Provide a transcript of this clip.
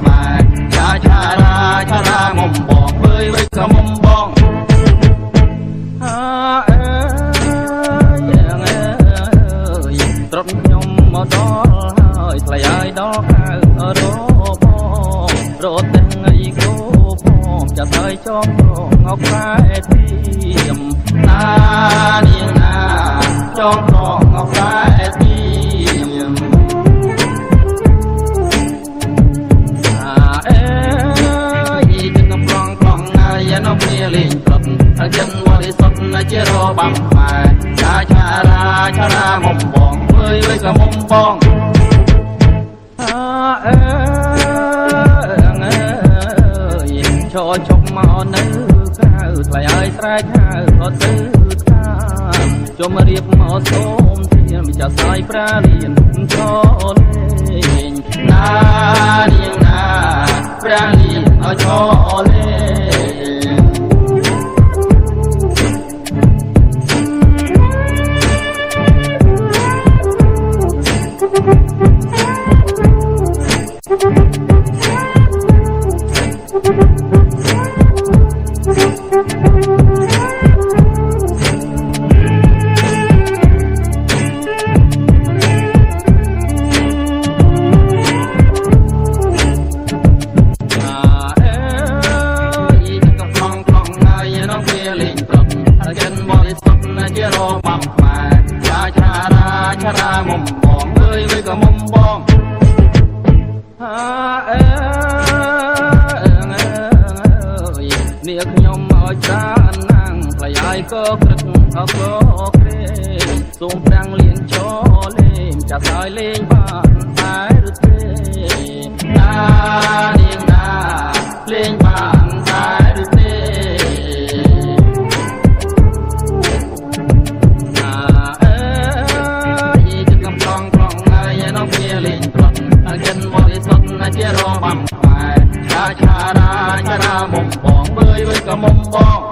ម៉ែឆារាមុំបងវើយក៏មុំបងត្រត់ខ្ញុំមកដល់ហើយថ្លៃហើយដល់ខៅរោផងរត់ទាំងអីគោផងចាត់ហើយចងងអខ្សែទីមណានាងណាចងងអខ្សែទីមអេយកំឡងហើយនៅគ្នាលេងប្រត់ហើយចឹងបរិសុទ្ធណាជារបាំម៉ែឆារាមុំបងវើយក៏មុំបងឈរជុំមកនៅក្រៅថ្លៃហើយស្រែកហៅក៏ទៅថាជុំរៀបមកសូមធានចាស់ស្អីប្រាលៀនចូលលេងណានាងណាប្រាលៀនឲ្យចូលលេងឆារាមុំបងវើយក៏មុំបងនេះខ្ញុំឲ្យច្រើនណាំងថ្លៃហើយក៏ក្រឹកអកក្រេសូមប្រាំងលៀនចូលលេងចាស់ហើយលេងបានតែឬទេណានាងណាលេងបានតែឬទេជារបាំម៉ែឆារាមុំបងវើយក៏មុំបង